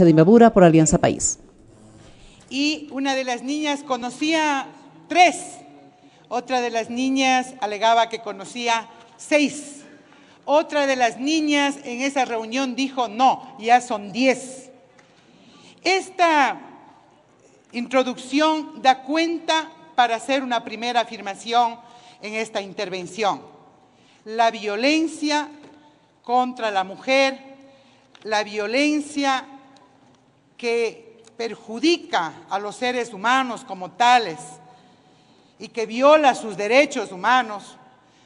de Imbabura por Alianza País. Y una de las niñas conocía 3, otra de las niñas alegaba que conocía 6. Otra de las niñas en esa reunión dijo, no, ya son 10. Esta introducción da cuenta para hacer una primera afirmación en esta intervención. La violencia contra la mujer, la violencia que perjudica a los seres humanos como tales y que viola sus derechos humanos,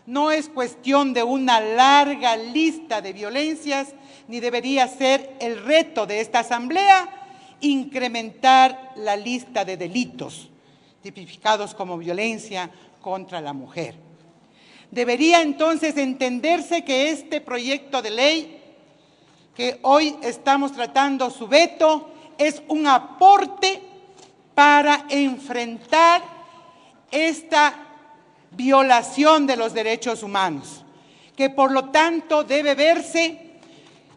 no es cuestión de una larga lista de violencias, ni debería ser el reto de esta asamblea incrementar la lista de delitos tipificados como violencia contra la mujer. Debería entonces entenderse que este proyecto de ley que hoy estamos tratando su veto es un aporte para enfrentar esta violación de los derechos humanos, que por lo tanto debe verse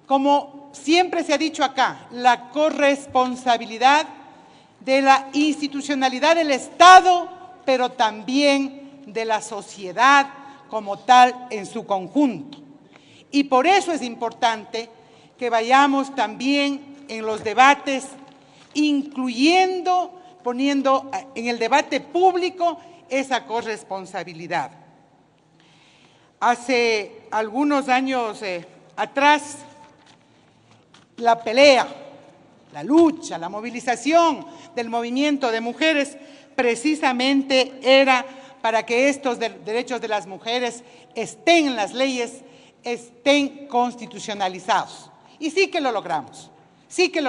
como siempre se ha dicho acá, la corresponsabilidad de la institucionalidad del Estado, pero también de la sociedad como tal en su conjunto. Y por eso es importante que vayamos también en los debates, incluyendo, poniendo en el debate público esa corresponsabilidad. Hace algunos años atrás, la pelea, la lucha, la movilización del movimiento de mujeres precisamente era para que estos derechos de las mujeres estén en las leyes, estén constitucionalizados. Y sí que lo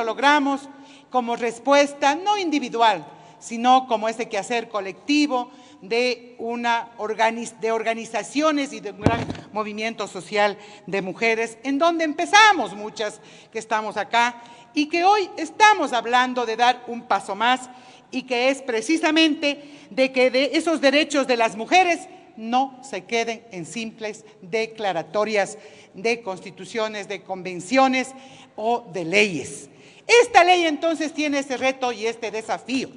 logramos como respuesta no individual, sino como ese quehacer colectivo de organizaciones y de un gran movimiento social de mujeres, en donde empezamos muchas que estamos acá y que hoy estamos hablando de dar un paso más y que es precisamente de que de esos derechos de las mujeres no se queden en simples declaratorias de constituciones, de convenciones o de leyes. Esta ley entonces tiene ese reto y este desafío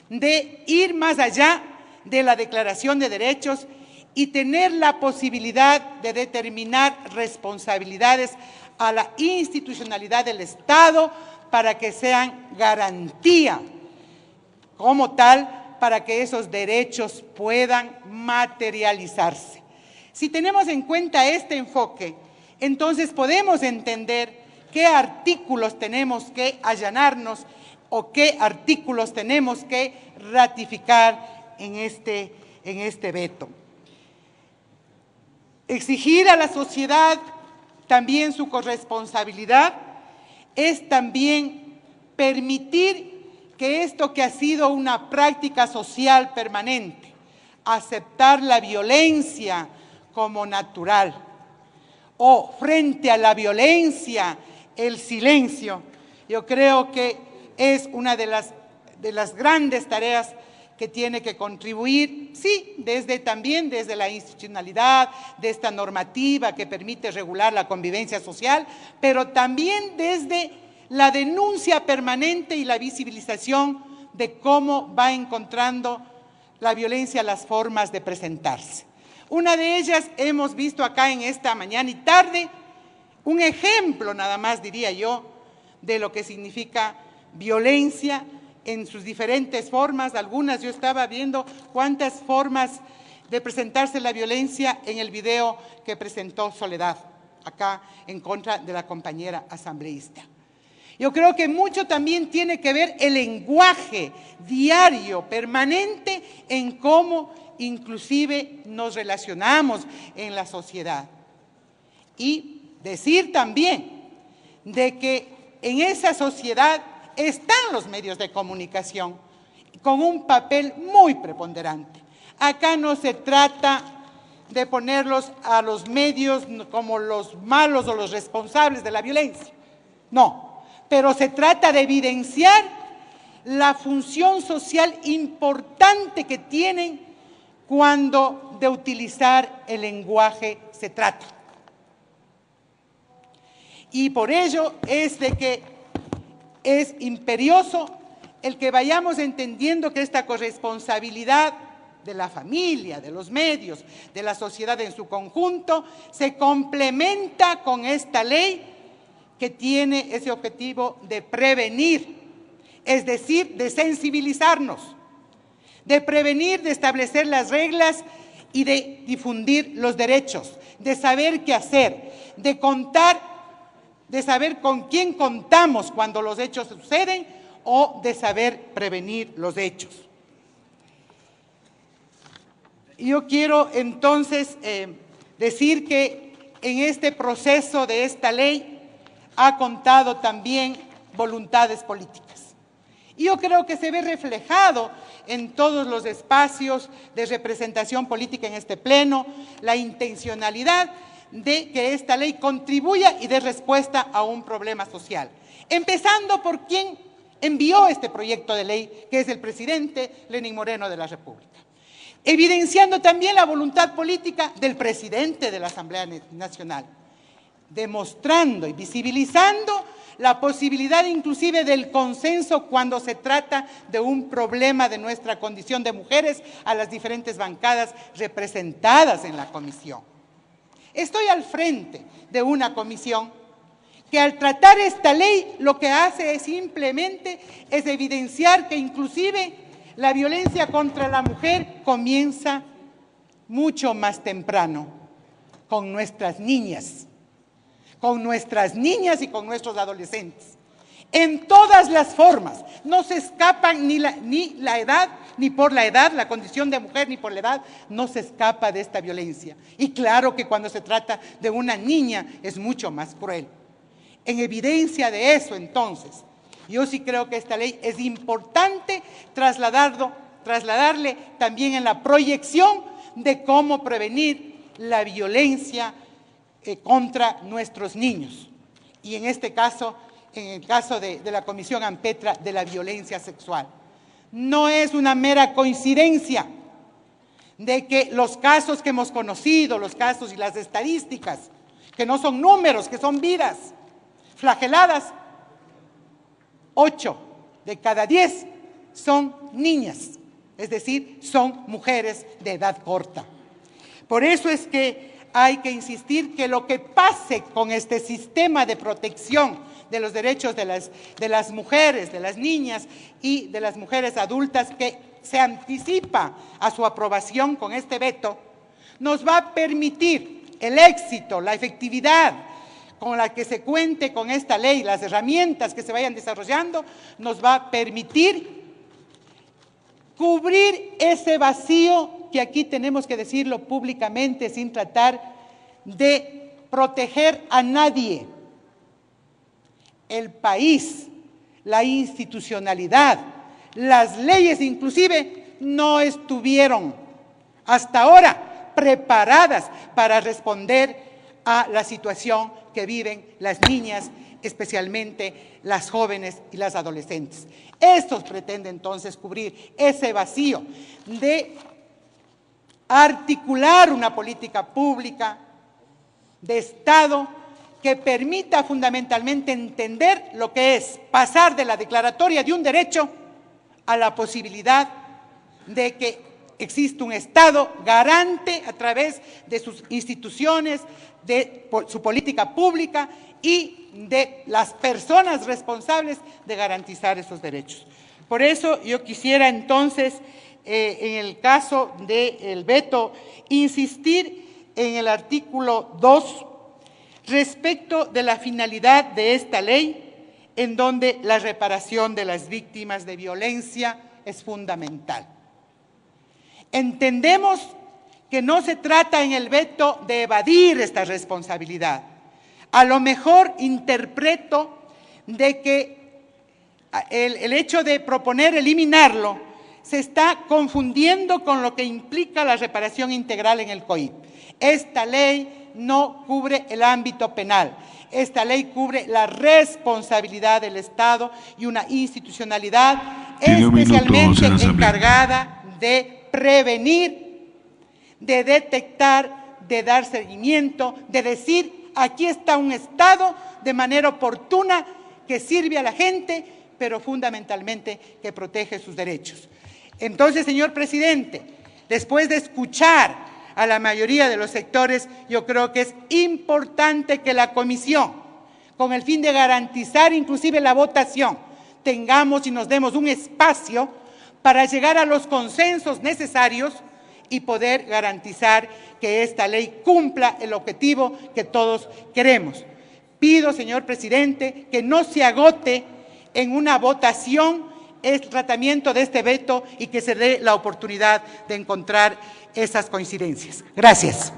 de ir más allá de la Declaración de Derechos y tener la posibilidad de determinar responsabilidades a la institucionalidad del Estado para que sean garantía como tal, para que esos derechos puedan materializarse. Si tenemos en cuenta este enfoque, entonces podemos entender qué artículos tenemos que allanarnos o qué artículos tenemos que ratificar en este veto. Exigir a la sociedad también su corresponsabilidad es también permitir que esto que ha sido una práctica social permanente, aceptar la violencia como natural o frente a la violencia, el silencio, yo creo que es una de las grandes tareas que tiene que contribuir, sí, también desde la institucionalidad, de esta normativa que permite regular la convivencia social, pero también desde la denuncia permanente y la visibilización de cómo va encontrando la violencia las formas de presentarse. Una de ellas hemos visto acá en esta mañana y tarde, un ejemplo nada más diría yo, de lo que significa violencia en sus diferentes formas. Algunas yo estaba viendo cuántas formas de presentarse la violencia en el video que presentó Soledad, acá en contra de la compañera asambleísta. Yo creo que mucho también tiene que ver el lenguaje diario, permanente, en cómo inclusive nos relacionamos en la sociedad. Y decir también de que en esa sociedad están los medios de comunicación con un papel muy preponderante. Acá no se trata de ponerlos a los medios como los malos o los responsables de la violencia, no, pero se trata de evidenciar la función social importante que tienen cuando de utilizar el lenguaje se trata. Y por ello es de que es imperioso el que vayamos entendiendo que esta corresponsabilidad de la familia, de los medios, de la sociedad en su conjunto, se complementa con esta ley que tiene ese objetivo de prevenir, es decir, de sensibilizarnos, de prevenir, de establecer las reglas y de difundir los derechos, de saber qué hacer, de contar, de saber con quién contamos cuando los hechos suceden o de saber prevenir los hechos. Yo quiero entonces decir que en este proceso de esta ley ha contado también voluntades políticas. Y yo creo que se ve reflejado en todos los espacios de representación política en este pleno la intencionalidad de que esta ley contribuya y dé respuesta a un problema social. Empezando por quien envió este proyecto de ley, que es el presidente Lenín Moreno de la República. Evidenciando también la voluntad política del presidente de la Asamblea Nacional, demostrando y visibilizando la posibilidad inclusive del consenso cuando se trata de un problema de nuestra condición de mujeres a las diferentes bancadas representadas en la comisión. Estoy al frente de una comisión que al tratar esta ley lo que hace es simplemente evidenciar que inclusive la violencia contra la mujer comienza mucho más temprano con nuestras niñas y con nuestros adolescentes. En todas las formas, no se escapan ni la edad, ni por la edad, la condición de mujer, ni por la edad, no se escapa de esta violencia. Y claro que cuando se trata de una niña es mucho más cruel. En evidencia de eso, entonces, yo sí creo que esta ley es importante trasladarle también en la proyección de cómo prevenir la violencia contra nuestros niños. Y en este caso, en el caso de la Comisión AMPETRA, de la violencia sexual. No es una mera coincidencia de que los casos que hemos conocido, los casos y las estadísticas, que no son números, que son vidas flageladas, 8 de cada 10 son niñas, es decir, son mujeres de edad corta. Por eso es que hay que insistir que lo que pase con este sistema de protección de los derechos de las mujeres, de las niñas y de las mujeres adultas, que se anticipa a su aprobación con este veto, nos va a permitir el éxito, la efectividad con la que se cuente con esta ley, las herramientas que se vayan desarrollando, nos va a permitir cubrir ese vacío que aquí tenemos que decirlo públicamente sin tratar de proteger a nadie. El país, la institucionalidad, las leyes inclusive no estuvieron hasta ahora preparadas para responder a la situación que viven las niñas, especialmente las jóvenes y las adolescentes. Esto pretende entonces cubrir ese vacío de articular una política pública de Estado que permita fundamentalmente entender lo que es pasar de la declaratoria de un derecho a la posibilidad de que existe un Estado garante a través de sus instituciones, de su política pública y de las personas responsables de garantizar esos derechos. Por eso yo quisiera entonces, en el caso del veto, insistir en el artículo 2 respecto de la finalidad de esta ley, en donde la reparación de las víctimas de violencia es fundamental. Entendemos que no se trata en el veto de evadir esta responsabilidad. A lo mejor interpreto de que el hecho de proponer eliminarlo se está confundiendo con lo que implica la reparación integral en el COIP. Esta ley no cubre el ámbito penal. Esta ley cubre la responsabilidad del Estado y una institucionalidad especialmente encargada de prevenir, de detectar, de dar seguimiento, de decir, aquí está un Estado de manera oportuna que sirve a la gente, pero fundamentalmente que protege sus derechos. Entonces, señor presidente, después de escuchar a la mayoría de los sectores, yo creo que es importante que la comisión, con el fin de garantizar inclusive la votación, tengamos y nos demos un espacio para llegar a los consensos necesarios y poder garantizar que esta ley cumpla el objetivo que todos queremos. Pido, señor presidente, que no se agote en una votación el tratamiento de este veto y que se dé la oportunidad de encontrar esas coincidencias. Gracias.